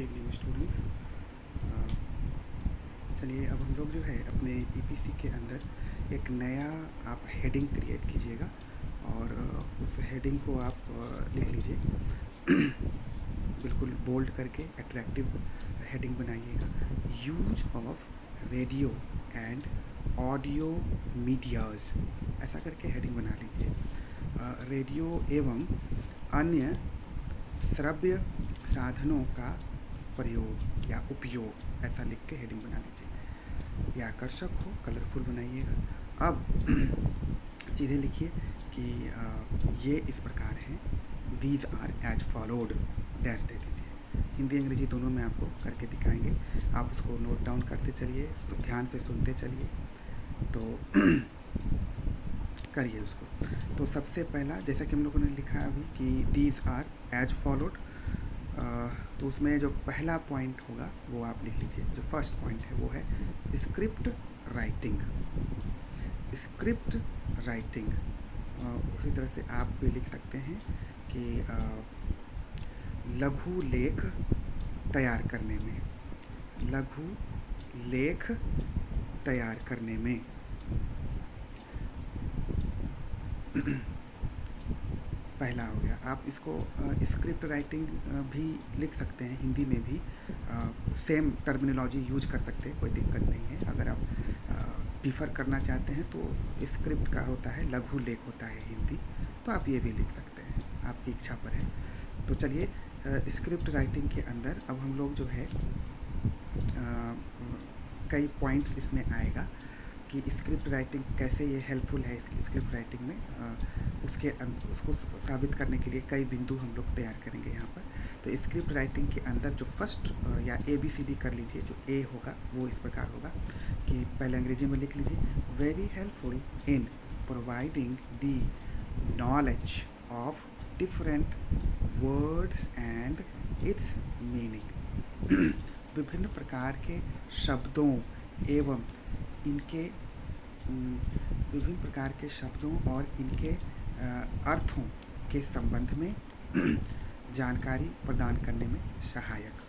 Evening students. चलिए अब हम लोग जो है अपने ईपीसी के अंदर एक नया आप हेडिंग क्रिएट कीजिएगा और उस हेडिंग को आप लिख लीजिए बिल्कुल बोल्ड करके अट्रैक्टिव हेडिंग बनाइएगा। Use of radio and audio medias, ऐसा करके हेडिंग बना लीजिए। रेडियो एवं अन्य श्रव्य साधनों का प्रयोग या उपयोग, ऐसा लिख के हेडिंग बना लीजिए। या आकर्षक हो, कलरफुल बनाइएगा। अब सीधे लिखिए कि ये इस प्रकार हैं, these are as followed, dash दे दीजिए। हिंदी अंग्रेजी दोनों में आपको करके दिखाएंगे, आप उसको नोट डाउन करते चलिए, ध्यान से सुनते चलिए, तो करिए उसको। तो सबसे पहला, जैसा कि हम लोगों ने लिखा अभी कि दीज आर एज फॉलोड, तो उसमें जो पहला पॉइंट होगा वो आप लिख लीजिए। जो फर्स्ट पॉइंट है वो है स्क्रिप्ट राइटिंग। स्क्रिप्ट राइटिंग उसी तरह से आप भी लिख सकते हैं कि लघु लेख तैयार करने में, लघु लेख तैयार करने में। पहला हो गया। आप इसको स्क्रिप्ट राइटिंग भी लिख सकते हैं, हिंदी में भी सेम टर्मिनोलॉजी यूज कर सकते हैं, कोई दिक्कत नहीं है। अगर आप डिफ़र करना चाहते हैं तो स्क्रिप्ट का होता है, लघु लेख होता है हिंदी, तो आप ये भी लिख सकते हैं, आपकी इच्छा पर है। तो चलिए स्क्रिप्ट राइटिंग के अंदर अब हम लोग जो है कई पॉइंट्स इसमें आएगा कि स्क्रिप्ट राइटिंग कैसे ये हेल्पफुल है स्क्रिप्ट राइटिंग में, उसको साबित करने के लिए कई बिंदु हम लोग तैयार करेंगे यहाँ पर। तो स्क्रिप्ट राइटिंग के अंदर जो फर्स्ट या ABCD कर लीजिए, जो ए होगा वो इस प्रकार होगा कि पहले अंग्रेजी में लिख लीजिए, very helpful in providing the knowledge of different words and it's meaning. विभिन्न प्रकार के शब्दों एवं इनके विभिन्न प्रकार के शब्दों और इनके अर्थों के संबंध में जानकारी प्रदान करने में सहायक।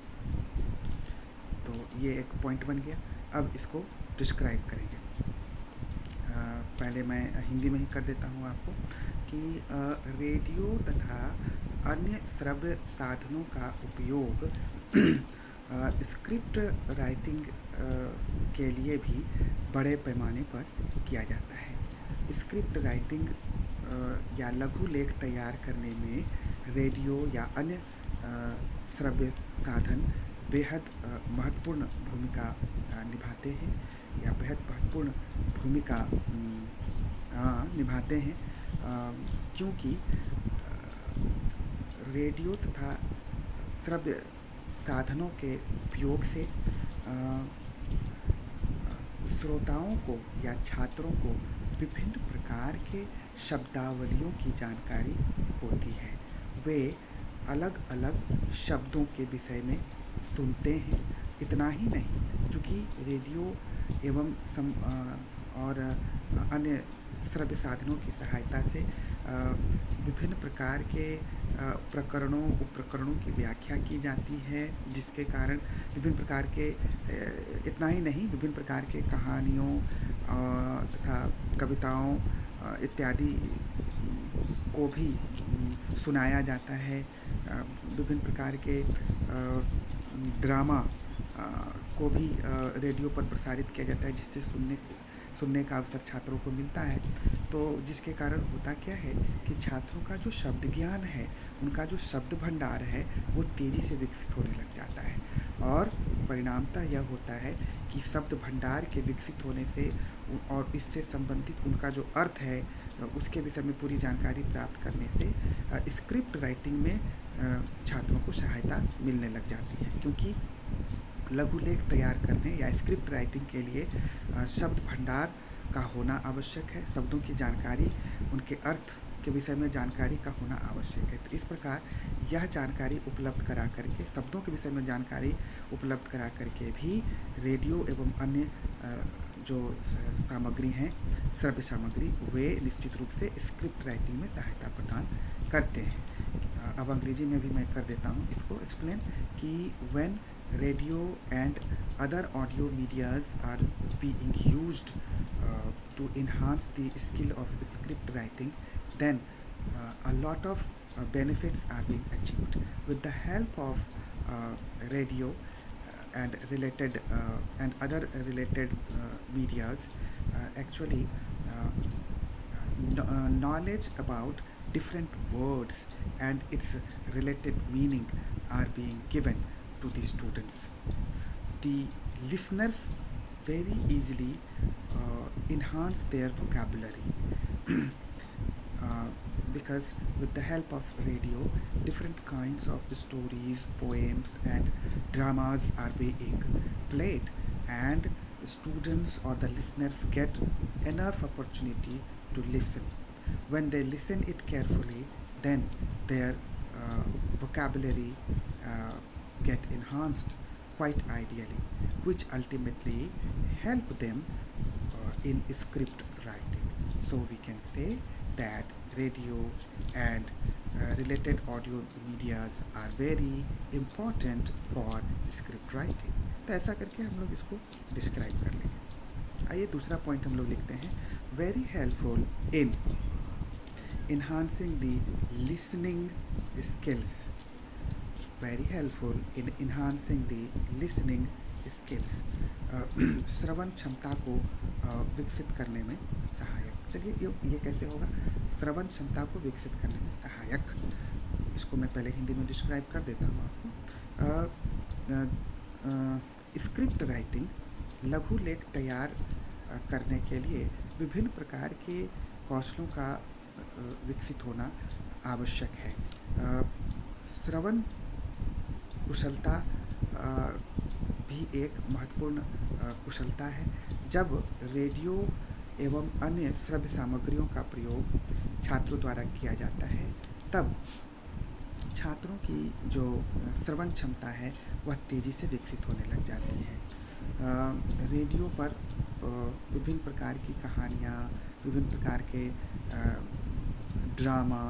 तो ये एक पॉइंट बन गया। अब इसको डिस्क्राइब करेंगे। पहले मैं हिंदी में ही कर देता हूँ आपको कि रेडियो तथा अन्य श्रव्य साधनों का उपयोग स्क्रिप्ट राइटिंग के लिए भी बड़े पैमाने पर किया जाता है। स्क्रिप्ट राइटिंग या लघु लेख तैयार करने में रेडियो या अन्य श्रव्य साधन बेहद महत्वपूर्ण भूमिका निभाते हैं, या बेहद महत्वपूर्ण भूमिका निभाते हैं, क्योंकि रेडियो तथा श्रव्य साधनों के उपयोग से श्रोताओं को या छात्रों को विभिन्न प्रकार के शब्दावलियों की जानकारी होती है। वे अलग अलग शब्दों के विषय में सुनते हैं। इतना ही नहीं, चूँकि रेडियो एवं और अन्य श्रव्य साधनों की सहायता से विभिन्न प्रकार के प्रकरणों उपप्रकरणों की व्याख्या की जाती है, जिसके कारण विभिन्न प्रकार के इतना ही नहीं, विभिन्न प्रकार के कहानियों तथा कविताओं इत्यादि को भी सुनाया जाता है। विभिन्न प्रकार के ड्रामा को भी रेडियो पर प्रसारित किया जाता है, जिससे सुनने का अवसर छात्रों को मिलता है। तो जिसके कारण होता क्या है कि छात्रों का जो शब्द ज्ञान है, उनका जो शब्द भंडार है, वो तेज़ी से विकसित होने लग जाता है। और परिणामतः यह होता है कि शब्द भंडार के विकसित होने से और इससे संबंधित उनका जो अर्थ है उसके विषय में पूरी जानकारी प्राप्त करने से स्क्रिप्ट राइटिंग में छात्रों को सहायता मिलने लग जाती है। क्योंकि लघु लेख तैयार करने या स्क्रिप्ट राइटिंग के लिए शब्द भंडार का होना आवश्यक है, शब्दों की जानकारी, उनके अर्थ के विषय में जानकारी का होना आवश्यक है। तो इस प्रकार यह जानकारी उपलब्ध करा करके, शब्दों के विषय में जानकारी उपलब्ध करा करके भी रेडियो एवं अन्य जो सामग्री हैं, श्रव्य सामग्री, वे निश्चित रूप से स्क्रिप्ट राइटिंग में सहायता प्रदान करते हैं। अब अंग्रेजी में भी मैं कर देता हूँ इसको एक्सप्लेन कि when radio and other audio medias are being used to enhance the skill of script writing, then a lot of benefits are being achieved with the help of radio and related and other related medias. Actually, knowledge about different words and its related meaning are being given to the students. The listeners very easily enhance their vocabulary uh, because with the help of radio, different kinds of stories, poems, and dramas are being played, and the students or the listeners get enough opportunity to listen. When they listen it carefully, then their vocabulary uh, get enhanced quite ideally, which ultimately help them in script writing. So we can say that radio and related audio medias are very important for script writing. तो ऐसा करके हम लोग इसको describe कर लेंगे. आइए दूसरा पॉइंट हम लोग लिखते हैं. Very helpful in enhancing the listening skills. Very helpful in enhancing the listening skills. श्रवण क्षमता को विकसित करने में सहायक. चलिए ये कैसे होगा? श्रवण क्षमता को विकसित करने में सहायक. इसको मैं पहले हिंदी में डिस्क्राइब कर देता हूँ आपको. स्क्रिप्ट राइटिंग लघु लेख तैयार करने के लिए विभिन्न प्रकार के कौशलों का विकसित होना आवश्यक है. श्रवण कुशलता भी एक महत्वपूर्ण कुशलता है. जब रेडियो एवं अन्य श्रव्य सामग्रियों का प्रयोग छात्रों द्वारा किया जाता है, तब छात्रों की जो श्रवण क्षमता है वह तेज़ी से विकसित होने लग जाती है. रेडियो पर विभिन्न प्रकार की कहानियाँ, विभिन्न प्रकार के ड्रामा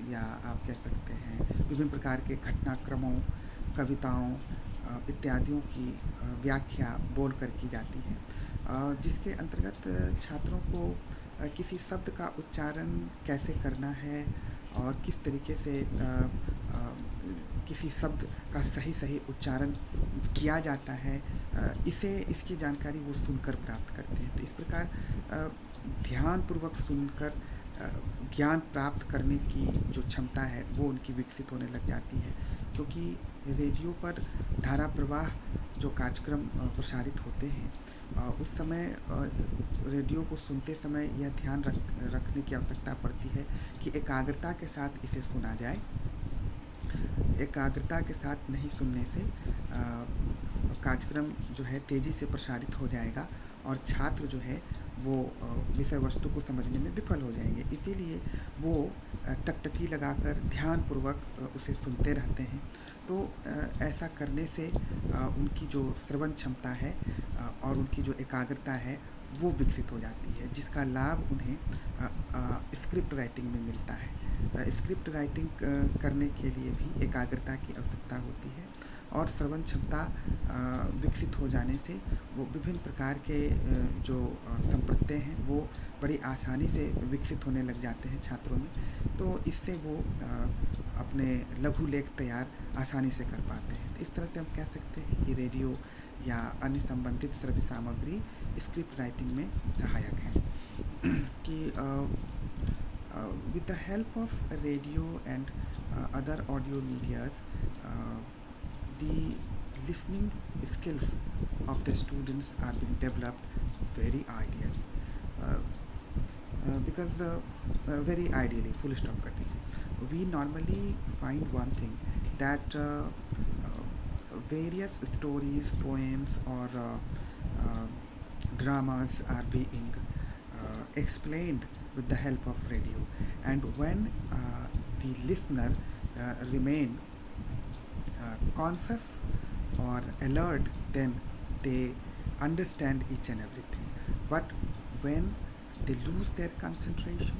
या आप कह सकते हैं विभिन्न प्रकार के घटनाक्रमों, कविताओं इत्यादियों की व्याख्या बोलकर की जाती है, जिसके अंतर्गत छात्रों को किसी शब्द का उच्चारण कैसे करना है और किस तरीके से किसी शब्द का सही उच्चारण किया जाता है, इसकी जानकारी वो सुनकर प्राप्त करते हैं. तो इस प्रकार ध्यानपूर्वक सुनकर ज्ञान प्राप्त करने की जो क्षमता है वो उनकी विकसित होने लग जाती है. क्योंकि रेडियो पर धारा प्रवाह जो कार्यक्रम प्रसारित होते हैं, उस समय रेडियो को सुनते समय यह ध्यान रखने की आवश्यकता पड़ती है कि एकाग्रता के साथ इसे सुना जाए. एकाग्रता के साथ नहीं सुनने से कार्यक्रम जो है तेज़ी से प्रसारित हो जाएगा और छात्र जो है वो विषय वस्तु को समझने में विफल हो जाएंगे. इसीलिए वो टकटकी लगाकर ध्यानपूर्वक उसे सुनते रहते हैं. तो ऐसा करने से उनकी जो श्रवण क्षमता है और उनकी जो एकाग्रता है वो विकसित हो जाती है, जिसका लाभ उन्हें स्क्रिप्ट राइटिंग में मिलता है. स्क्रिप्ट राइटिंग करने के लिए भी एकाग्रता की आवश्यकता होती है और श्रवण क्षमता विकसित हो जाने से वो विभिन्न प्रकार के जो संप्रत्यय हैं वो बड़ी आसानी से विकसित होने लग जाते हैं छात्रों में. तो इससे वो अपने लघु लेख तैयार आसानी से कर पाते हैं. इस तरह से हम कह सकते हैं कि रेडियो या अन्य संबंधित श्रव्य सामग्री स्क्रिप्ट राइटिंग में सहायक है. कि with the help of radio and other audio medias, the listening skills of the students are being developed very ideally. Because very ideally, full stop कर दीजिए. We normally find one thing that various stories, poems or dramas are being explained with the help of radio, and when the listener remain conscious or alert, then they understand each and everything. But when they lose their concentration,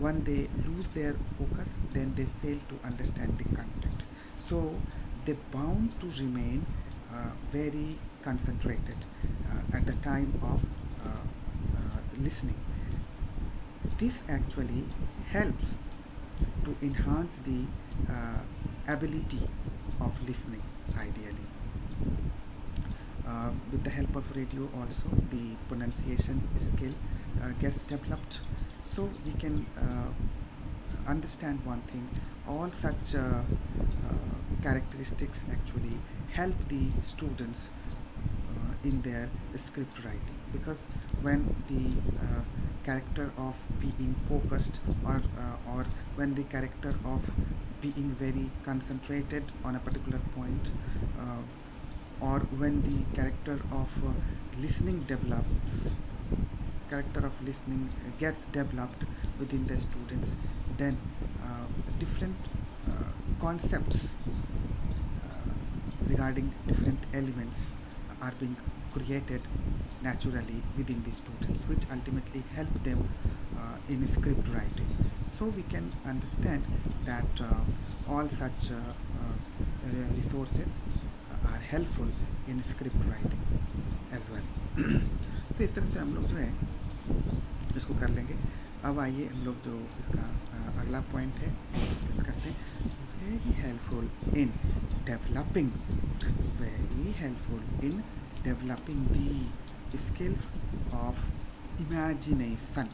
when they lose their focus, then they fail to understand the content. So they bound to remain very concentrated at the time of listening. This actually helps to enhance the ability of listening ideally. With the help of radio also the pronunciation skill gets developed, so we can understand one thing, all such characteristics actually help the students in their script writing, because when the character of being focused, or when the character of being very concentrated on a particular point, or when the character of listening develops, character of listening gets developed within the students, then different concepts regarding different elements are being created naturally within the students, which ultimately help them in script writing. So we can understand that all such resources are helpful in script writing as well. तो इस तरह से हम लोग जो है इसको कर लेंगे. अब आइए हम लोग जो इसका अगला पॉइंट है डिस्कस करते हैं. Very helpful in developing, very helpful in developing the skills of imagination,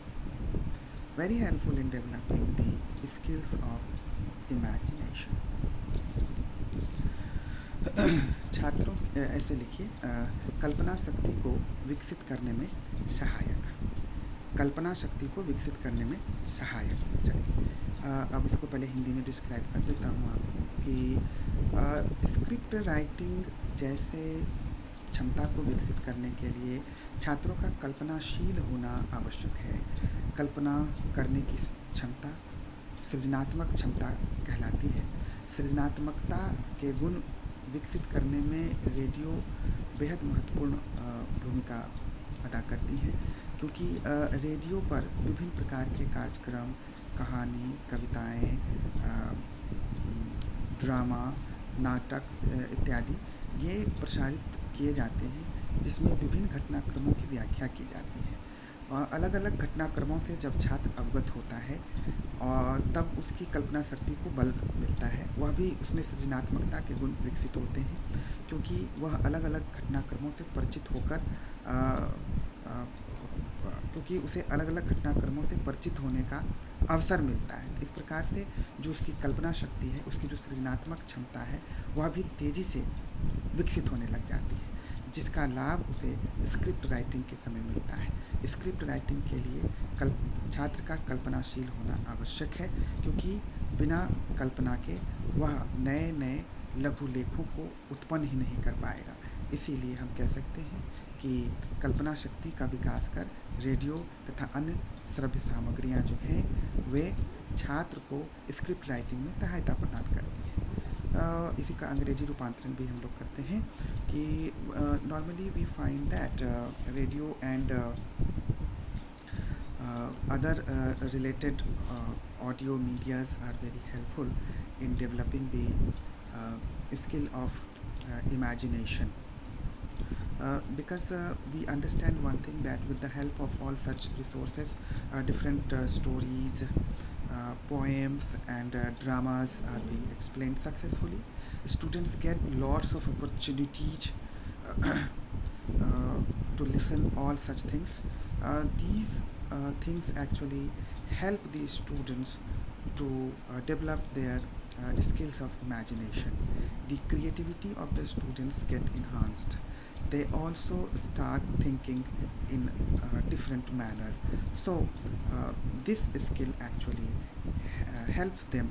very helpful in developing the skills of imagination. छात्रों ऐसे लिखिए, कल्पना शक्ति को विकसित करने में सहायक, कल्पना शक्ति को विकसित करने में सहायक. चलिए अब इसको पहले हिंदी में डिस्क्राइब कर देता हूँ आपको कि स्क्रिप्ट राइटिंग जैसे क्षमता को विकसित करने के लिए छात्रों का कल्पनाशील होना आवश्यक है. कल्पना करने की क्षमता सृजनात्मक क्षमता कहलाती है. सृजनात्मकता के गुण विकसित करने में रेडियो बेहद महत्वपूर्ण भूमिका अदा करती है, क्योंकि रेडियो पर विभिन्न प्रकार के कार्यक्रम, कहानी, कविताएं, ड्रामा, नाटक इत्यादि ये प्रसारित किए जाते हैं, जिसमें विभिन्न घटनाक्रमों की व्याख्या की जाती है. और अलग अलग घटनाक्रमों से जब छात्र अवगत होता है और तब उसकी कल्पना शक्ति को बल मिलता है, वह भी उसमें सृजनात्मकता के गुण विकसित होते हैं, क्योंकि वह अलग अलग घटनाक्रमों से परिचित होकर क्योंकि उसे अलग अलग घटनाक्रमों से परिचित होने का अवसर मिलता है. इस प्रकार से जो उसकी कल्पना शक्ति है, उसकी जो सृजनात्मक क्षमता है, वह भी तेज़ी से विकसित होने लग जाती है, जिसका लाभ उसे स्क्रिप्ट राइटिंग के समय मिलता है. स्क्रिप्ट राइटिंग के लिए छात्र का कल्पनाशील होना आवश्यक है, क्योंकि बिना कल्पना के वह नए नए लघु लेखों को उत्पन्न ही नहीं कर पाएगा. इसीलिए हम कह सकते हैं कि कल्पना शक्ति का विकास कर रेडियो तथा अन्य श्रव्य सामग्रियाँ जो हैं वे छात्र को स्क्रिप्ट राइटिंग में सहायता प्रदान करती हैं. इसी का अंग्रेजी रूपांतरण भी हम लोग करते हैं कि normally we find that radio and other related audio medias are very helpful in developing the skill of imagination. Because we understand one thing, that with the help of all such resources, different stories, poems and dramas are being explained successfully. Students get lots of opportunities to listen all such things. These things actually help the students to develop their skills of imagination. The creativity of the students get enhanced. They also start thinking in a different manner. So this skill actually helps them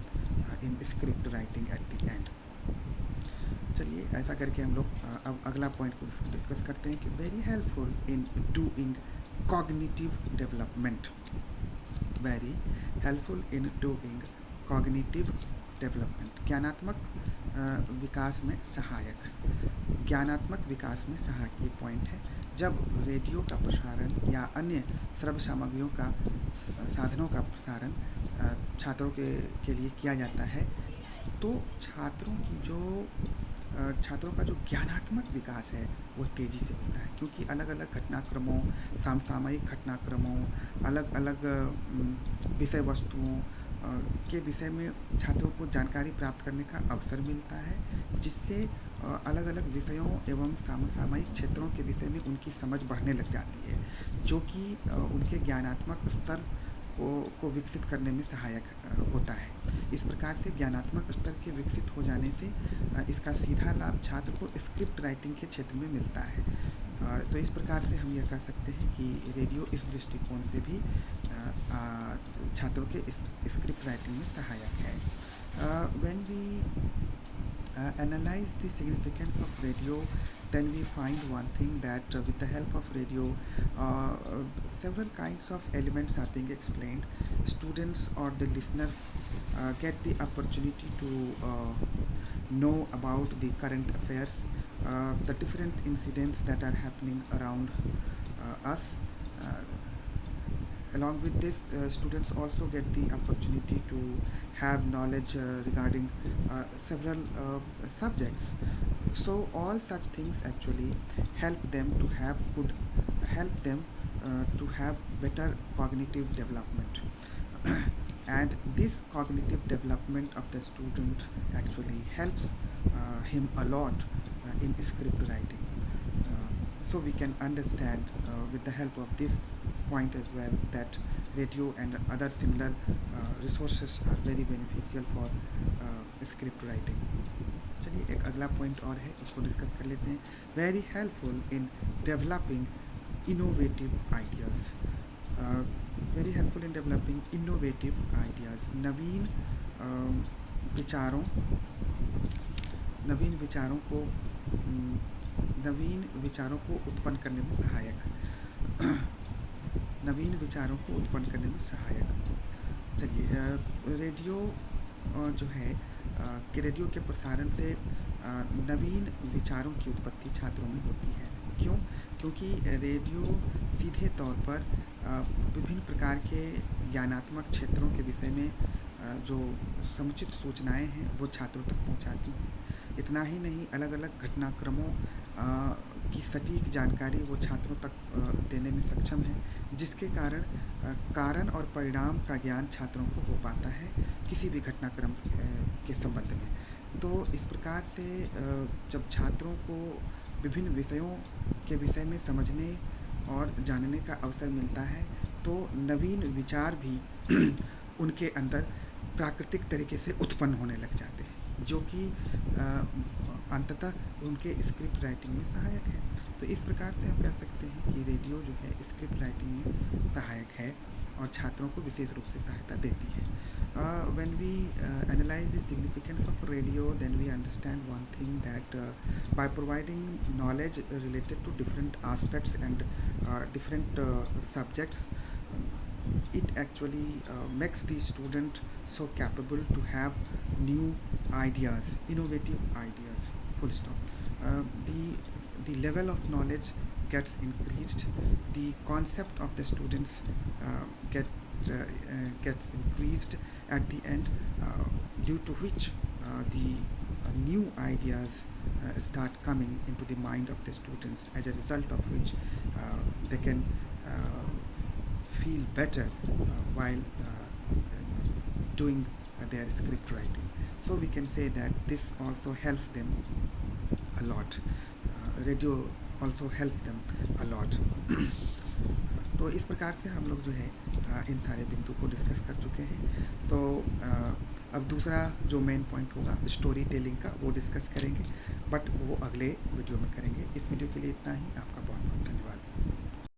in script writing at the end. चलिए ऐसा करके हम लोग अब अगला point को discuss करते हैं कि very helpful in doing cognitive development. Very helpful in doing cognitive development. ज्ञानात्मक विकास में सहायक. ज्ञानात्मक विकास में सहायक ये पॉइंट है. जब रेडियो का प्रसारण या अन्य श्रव्य सामग्रियों का साधनों का प्रसारण छात्रों के लिए किया जाता है, तो छात्रों का जो ज्ञानात्मक विकास है वो तेज़ी से होता है, क्योंकि अलग अलग घटनाक्रमों, समसामयिक घटनाक्रमों, अलग अलग विषय वस्तुओं के विषय में छात्रों को जानकारी प्राप्त करने का अवसर मिलता है, जिससे अलग अलग विषयों एवं समसामयिक क्षेत्रों के विषय में उनकी समझ बढ़ने लग जाती है, जो कि उनके ज्ञानात्मक स्तर को विकसित करने में सहायक होता है। इस प्रकार से ज्ञानात्मक स्तर के विकसित हो जाने से इसका सीधा लाभ छात्र को स्क्रिप्ट राइटिंग के क्षेत्र में मिलता है। तो इस प्रकार से हम यह कह सकते हैं कि रेडियो इस दृष्टिकोण से भी छात्रों के स्क्रिप्ट राइटिंग में सहायक है। When we analyze the significance of radio, then we find one thing that with the help of radio, several kinds of elements are being explained. Students or the listeners get the opportunity to know about the current affairs, the different incidents that are happening around us. Along with this, students also get the opportunity to have knowledge regarding several subjects. So all such things actually help them to have better cognitive development. And this cognitive development of the student actually helps him a lot in script writing. So we can understand with the help of this point as well that radio and other similar resources are very beneficial for script writing. चलिए एक अगला point और है, उसको discuss कर लेते हैं. Very helpful in developing innovative ideas. Very helpful in developing innovative ideas. नवीन विचारों को उत्पन्न करने में सहायक. चलिए, रेडियो जो है कि रेडियो के प्रसारण से नवीन विचारों की उत्पत्ति छात्रों में होती है. क्यों? क्योंकि रेडियो सीधे तौर पर विभिन्न प्रकार के ज्ञानात्मक क्षेत्रों के विषय में जो समुचित सूचनाएं हैं वो छात्रों तक पहुंचाती हैं. इतना ही नहीं, अलग अलग घटनाक्रमों की सटीक जानकारी वो छात्रों तक देने में सक्षम है, जिसके कारण और परिणाम का ज्ञान छात्रों को हो पाता है किसी भी घटनाक्रम के संबंध में. तो इस प्रकार से जब छात्रों को विभिन्न विषयों के विषय में समझने और जानने का अवसर मिलता है, तो नवीन विचार भी उनके अंदर प्राकृतिक तरीके से उत्पन्न होने लग जाते हैं, जो कि अंततः उनके स्क्रिप्ट राइटिंग में सहायक है. तो इस प्रकार से हम कह सकते हैं कि रेडियो जो है स्क्रिप्ट राइटिंग में सहायक है और छात्रों को विशेष रूप से सहायता देती है. When we analyze the significance of radio, then we understand one thing that by providing knowledge related to different aspects and different subjects, it actually makes the student so capable to have new ideas, innovative ideas. Full stop. The level of knowledge gets increased. The concept of the students gets increased at the end, due to which the new ideas start coming into the mind of the students, as a result of which they can feel better while doing their script writing. So we can say that this also helps them a lot. Radio also helps them a lot. तो इस प्रकार से हम लोग जो है इन सारे बिंदु को डिस्कस कर चुके हैं. तो अब दूसरा जो मेन पॉइंट होगा स्टोरी टेलिंग का, वो डिस्कस करेंगे, बट वो अगले वीडियो में करेंगे. इस वीडियो के लिए इतना ही. आपका